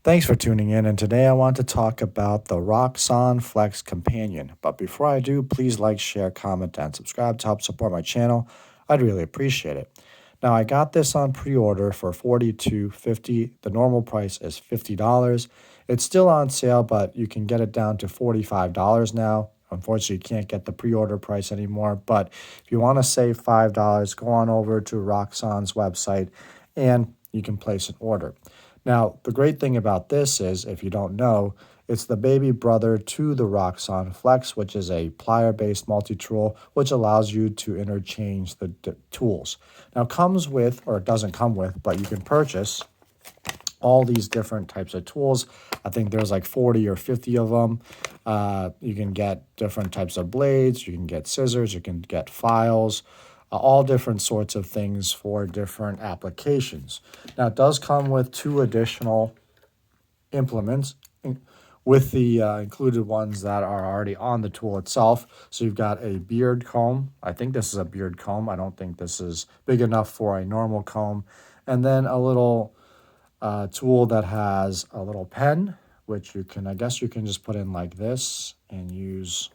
Thanks for tuning in, and today I want to talk about the Roxon Flex Companion. But before I do, please like, share, comment, and subscribe to help support my channel. I'd really appreciate it. Now, I got this on pre-order for $42.50. The normal price is $50. It's still on sale, but you can get it down to $45 now. Unfortunately, you can't get the pre-order price anymore, but if you want to save $5, go on over to Roxon's website and you can place an order. Now, the great thing about this is, if you don't know, it's the baby brother to the Roxon Flex, which is a plier-based multi-tool, which allows you to interchange the tools. Now, it comes with, or it doesn't come with, but you can purchase all these different types of tools. I think there's like 40 or 50 of them. You can get different types of blades, you can get scissors, you can get files, all different sorts of things for different applications. Now, it does come with 2 additional implements with the included ones that are already on the tool itself. So you've got a beard comb. I think this is a beard comb. I don't think this is big enough for a normal comb. And then a little tool that has a little pen, which you can, I guess you can just put in like this and use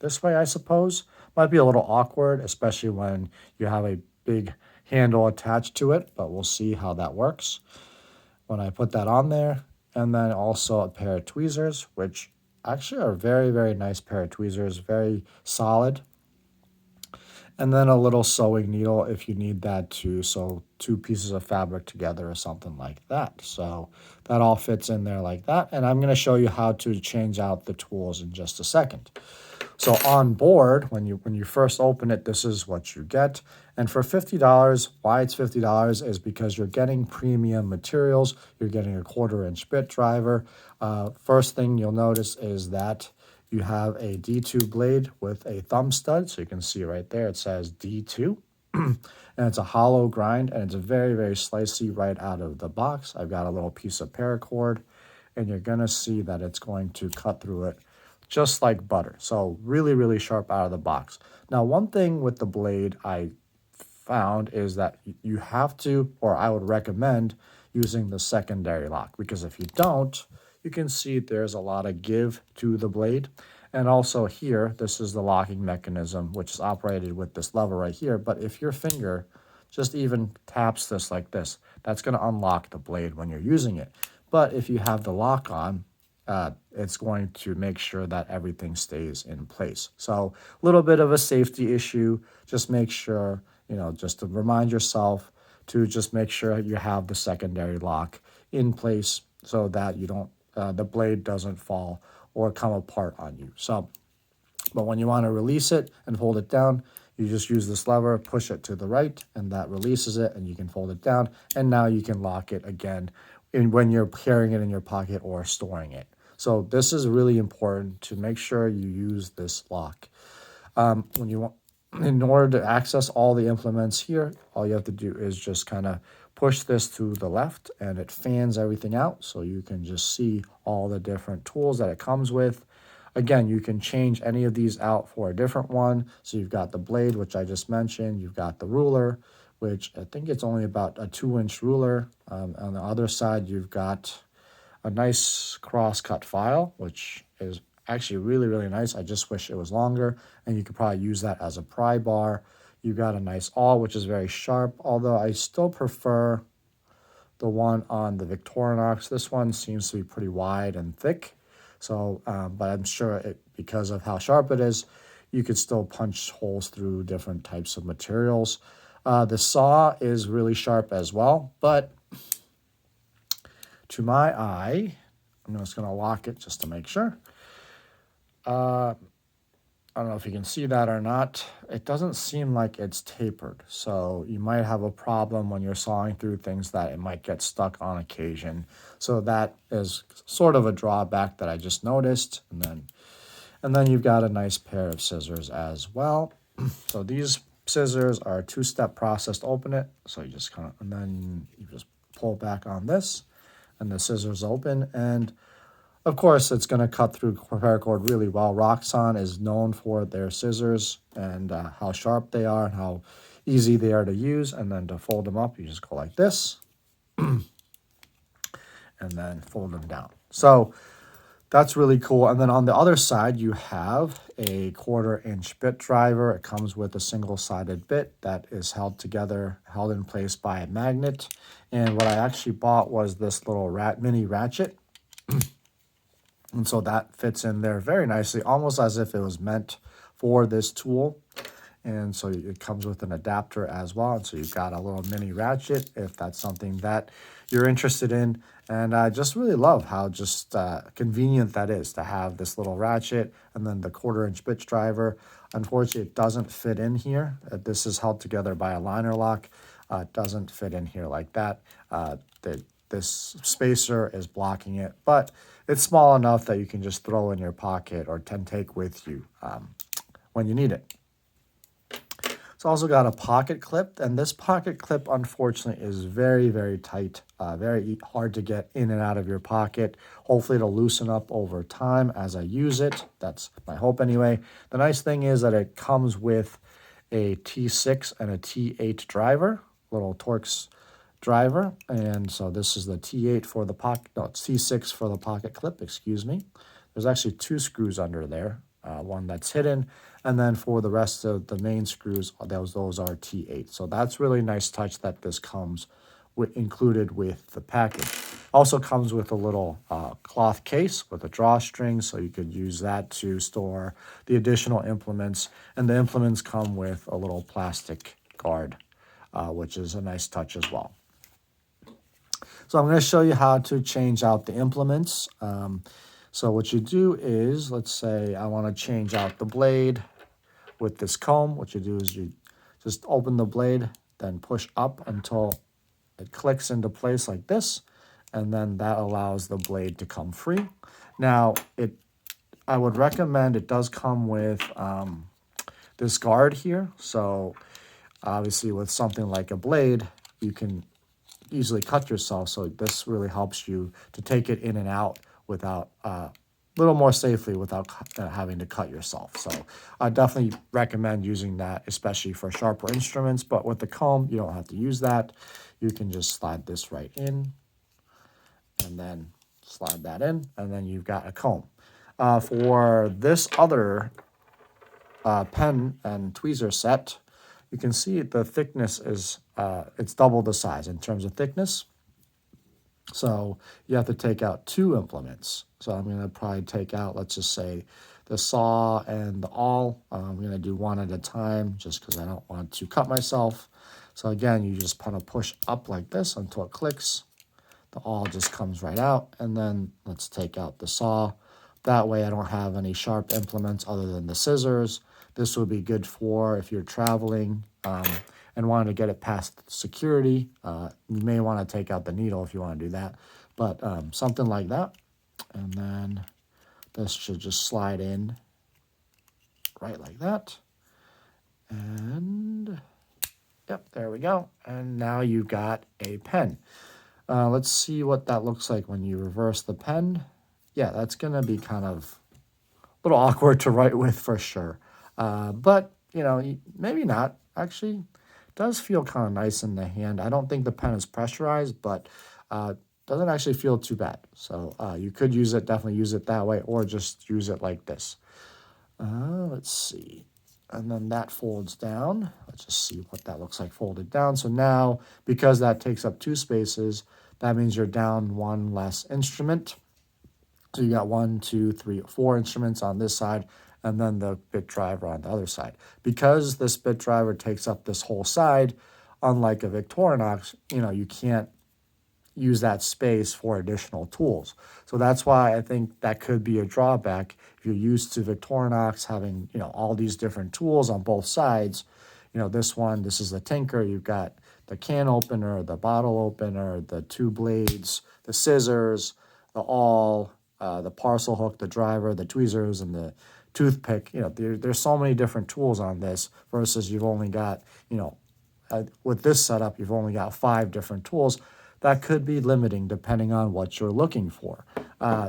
this way, I suppose. Might be a little awkward, especially when you have a big handle attached to it, but we'll see how that works when I put that on there. And then also a pair of tweezers, which actually are very, very nice pair of tweezers, very solid. And then a little sewing needle if you need that to sew 2 pieces of fabric together or something like that. So that all fits in there like that. And I'm going to show you how to change out the tools in just a second. So on board, when you first open it, this is what you get. And for $50, why it's $50 is because you're getting premium materials. You're getting a 1/4-inch bit driver. First thing you'll notice is that you have a D2 blade with a thumb stud. So you can see right there, it says D2. And it's a hollow grind, and it's very, very slicey right out of the box. I've got a little piece of paracord, and you're going to see that it's going to cut through it just like butter. So really, really sharp out of the box. Now, one thing with the blade I found is that you have to, or I would recommend, using the secondary lock, because if you don't, you can see there's a lot of give to the blade. And also here, this is the locking mechanism, which is operated with this lever right here. But if your finger just even taps this like this, that's going to unlock the blade when you're using it. But if you have the lock on, it's going to make sure that everything stays in place. So a little bit of a safety issue. Just make sure, just to remind yourself to just make sure you have the secondary lock in place so that you don't, the blade doesn't fall or come apart on you. So, but when you want to release it and hold it down, you just use this lever, push it to the right, and that releases it, and you can fold it down. And now you can lock it again when you're carrying it in your pocket or storing it. So this is really important to make sure you use this lock. In order to access all the implements here, all you have to do is just kind of push this to the left, and it fans everything out. So you can just see all the different tools that it comes with. Again, you can change any of these out for a different one. So you've got the blade, which I just mentioned. You've got the ruler, which I think it's only about a 2-inch ruler. On the other side, you've got a nice cross-cut file, which is actually really, really nice. I just wish it was longer, and you could probably use that as a pry bar. You've got a nice awl, which is very sharp, although I still prefer the one on the Victorinox. This one seems to be pretty wide and thick. So, but I'm sure because of how sharp it is, you could still punch holes through different types of materials. The saw is really sharp as well, but to my eye, I'm just going to lock it just to make sure. I don't know if you can see that or not. It doesn't seem like it's tapered. So you might have a problem when you're sawing through things that it might get stuck on occasion. So that is sort of a drawback that I just noticed. And then you've got a nice pair of scissors as well. So these scissors are a 2-step process to open it. So you just kind of, and then you just pull back on this, and the scissors open. And of course, it's going to cut through paracord really well. Roxon is known for their scissors and how sharp they are and how easy they are to use. And then to fold them up, you just go like this. and then fold them down. So that's really cool. And then on the other side, you have a 1/4-inch bit driver. It comes with a single-sided bit that is held together, held in place by a magnet. And what I actually bought was this little mini ratchet. And so that fits in there very nicely, almost as if it was meant for this tool. And so it comes with an adapter as well. And so you've got a little mini ratchet if that's something that you're interested in. And I just really love how just convenient that is to have this little ratchet and then the 1/4-inch bit driver. Unfortunately, it doesn't fit in here. This is held together by a liner lock. It doesn't fit in here like that. This spacer is blocking it, but it's small enough that you can just throw in your pocket or take with you when you need it. It's also got a pocket clip, and this pocket clip, unfortunately, is very, very tight, very hard to get in and out of your pocket. Hopefully, it'll loosen up over time as I use it. That's my hope anyway. The nice thing is that it comes with a T6 and a T8 driver, little Torx driver. And so this is the T8 for the pocket, no, it's T6 for the pocket clip, excuse me. There's actually 2 screws under there, one that's hidden. And then for the rest of the main screws, those are T8. So that's really nice touch that this comes included with the package. Also comes with a little cloth case with a drawstring, so you could use that to store the additional implements. And the implements come with a little plastic guard, which is a nice touch as well. So I'm going to show you how to change out the implements. So what you do is, let's say I want to change out the blade with this comb. What you do is you just open the blade, then push up until it clicks into place like this, and then that allows the blade to come free. Now, I would recommend, it does come with this guard here. So obviously with something like a blade, you can easily cut yourself. So this really helps you to take it in and out without little more safely without having to cut yourself. So I definitely recommend using that, especially for sharper instruments. But with the comb, you don't have to use that. You can just slide this right in and then slide that in, and then you've got a comb. For this other pen and tweezer set, you can see the thickness is, it's double the size in terms of thickness. So you have to take out 2 implements. So I'm going to probably take out, let's just say, the saw and the awl. I'm going to do one at a time just because I don't want to cut myself. So again, you just kind of push up like this until it clicks. The awl just comes right out. And then let's take out the saw. That way I don't have any sharp implements other than the scissors. This would be good for if you're traveling and wanting to get it past security. You may want to take out the needle if you want to do that. But something like that. And then this should just slide in right like that. And yep, there we go. And now you've got a pen. Let's see what that looks like when you reverse the pen. Yeah, that's going to be kind of a little awkward to write with for sure. But, you know, maybe not. Actually, it does feel kind of nice in the hand. I don't think the pen is pressurized, but doesn't actually feel too bad. So you could use it, definitely use it that way, or just use it like this. Let's see. And then that folds down. Let's just see what that looks like folded down. So now, because that takes up 2 spaces, that means you're down 1 less instrument. So you got 1, 2, 3, 4 instruments on this side, and then the bit driver on the other side. Because this bit driver takes up this whole side, unlike a Victorinox, you know, you can't use that space for additional tools. So that's why I think that could be a drawback. If you're used to Victorinox having, you know, all these different tools on both sides, you know, this is the Tinker. You've got the can opener, the bottle opener, the 2 blades, the scissors, the awl, the parcel hook, the driver, the tweezers, and the toothpick. You know, there's so many different tools on this versus you've only got, you know, with this setup, you've only got 5 different tools. That could be limiting depending on what you're looking for.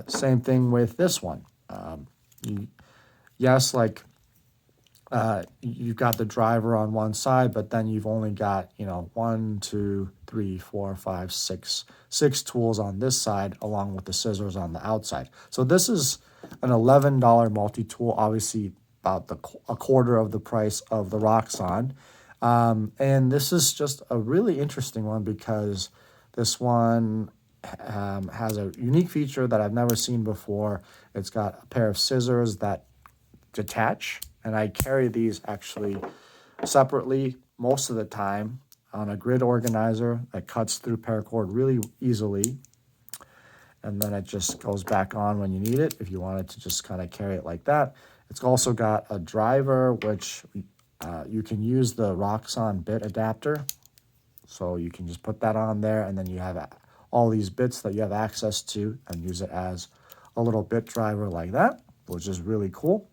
Same thing with this one. Yes, like you've got the driver on one side, but then you've only got, you know, 1, 2, 3, 4, 5, 6 tools on this side, along with the scissors on the outside. So this is an $11 multi-tool, obviously about a quarter of the price of the Roxon. And this is just a really interesting one because this one has a unique feature that I've never seen before. It's got a pair of scissors that detach, and I carry these actually separately most of the time on a grid organizer that cuts through paracord really easily, and then it just goes back on when you need it if you wanted to just kind of carry it like that. It's also got a driver, which you can use the Roxon bit adapter, so you can just put that on there, and then you have all these bits that you have access to and use it as a little bit driver like that, which is really cool.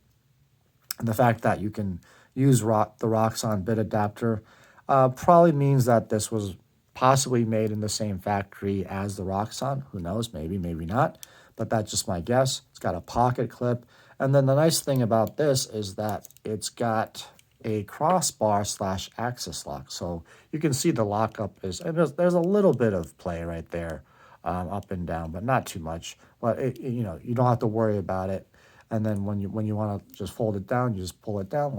And the fact that you can use the Roxon bit adapter probably means that this was possibly made in the same factory as the Roxon. Who knows? Maybe, maybe not. But that's just my guess. It's got a pocket clip. And then the nice thing about this is that it's got a crossbar / axis lock. So you can see the lockup is, and there's a little bit of play right there, up and down, but not too much. But you know, you don't have to worry about it. And then when you want to just fold it down, you just pull it down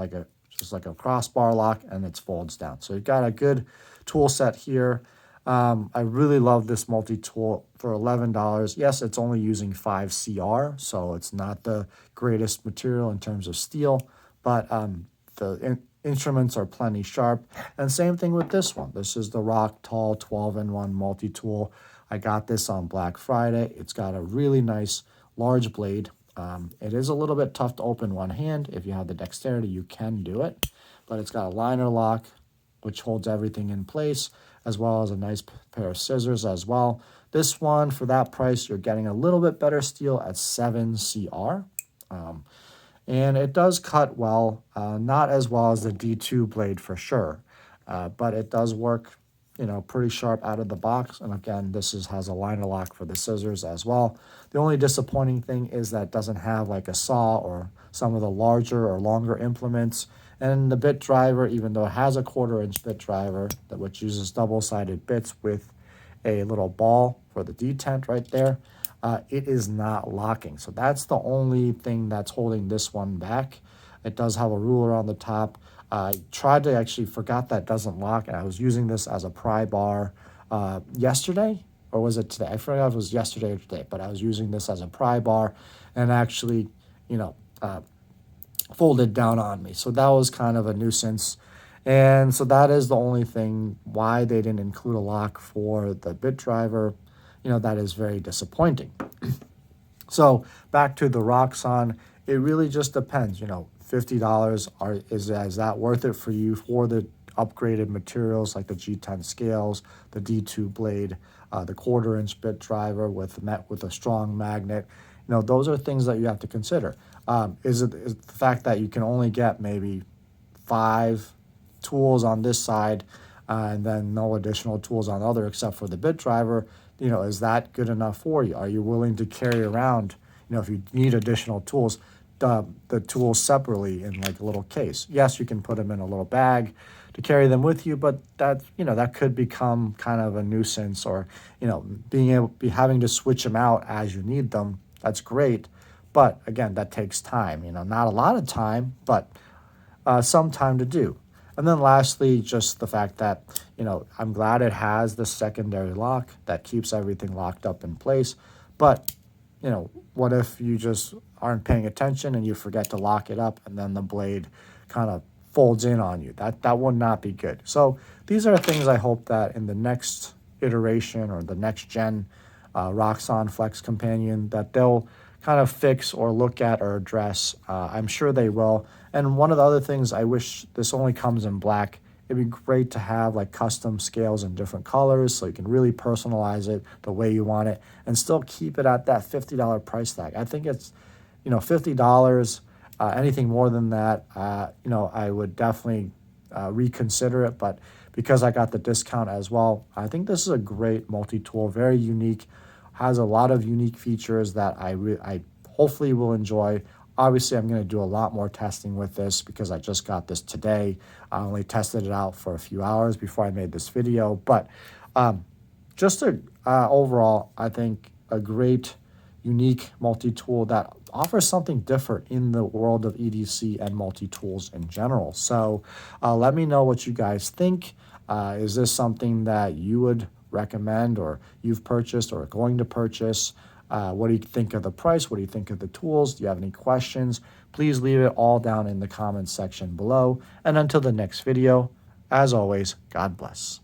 just like a crossbar lock, and it folds down. So you've got a good tool set here. I really love this multi-tool for $11. Yes, it's only using 5 CR, so it's not the greatest material in terms of steel, but the instruments are plenty sharp. And same thing with this one. This is the Rocktal 12-in-1 multi-tool. I got this on Black Friday. It's got a really nice large blade. It is a little bit tough to open one hand. If you have the dexterity, you can do it. But it's got a liner lock, which holds everything in place, as well as a nice pair of scissors as well. This one, for that price, you're getting a little bit better steel at 7 CR. And it does cut well, not as well as the D2 blade for sure, but it does work, you know, pretty sharp out of the box. And again, this has a liner lock for the scissors as well. The only disappointing thing is that it doesn't have like a saw or some of the larger or longer implements. And the bit driver, even though it has a 1/4-inch bit driver, which uses double-sided bits with a little ball for the detent right there, it is not locking. So that's the only thing that's holding this one back. It does have a ruler on the top. I tried to actually forgot that doesn't lock, and I was using this as a pry bar yesterday, or was it today? I forgot if it was yesterday or today, but I was using this as a pry bar, and actually, you know, folded down on me. So that was kind of a nuisance. And so that is the only thing why they didn't include a lock for the bit driver. You know, that is very disappointing. So back to the Roxon, it really just depends. You know, $50 is that worth it for you for the upgraded materials like the G10 scales, the D2 blade, the 1/4-inch bit driver with a strong magnet. You know, those are things that you have to consider. Is the fact that you can only get maybe 5 tools on this side and then no additional tools on the other except for the bit driver? You know, is that good enough for you? Are you willing to carry around, you know, if you need additional tools, the tools separately in like a little case? Yes, you can put them in a little bag to carry them with you, but that, you know, that could become kind of a nuisance, or, you know, having to switch them out as you need them. That's great, but again, that takes time. You know, not a lot of time, but some time to do. And then lastly, just the fact that, you know, I'm glad it has the secondary lock that keeps everything locked up in place. But, you know, what if you just aren't paying attention and you forget to lock it up, and then the blade kind of folds in on you? That would not be good. So these are things I hope that in the next iteration or the next gen Roxon Flex Companion, that they'll kind of fix or look at or address. I'm sure they will. And one of the other things, I wish this only comes in black. It'd be great to have like custom scales in different colors so you can really personalize it the way you want it and still keep it at that $50 price tag. I think it's, you know, $50. Anything more than that, you know, I would definitely reconsider it. But because I got the discount as well, I think this is a great multi-tool, very unique, has a lot of unique features that I hopefully will enjoy Obviously, I'm going to do a lot more testing with this because I just got this today. I only tested it out for a few hours before I made this video. But just overall, I think a great, unique multi-tool that offers something different in the world of EDC and multi-tools in general. So let me know what you guys think. Is this something that you would recommend or you've purchased or are going to purchase? What do you think of the price? What do you think of the tools? Do you have any questions? Please leave it all down in the comments section below. And until the next video, as always, God bless.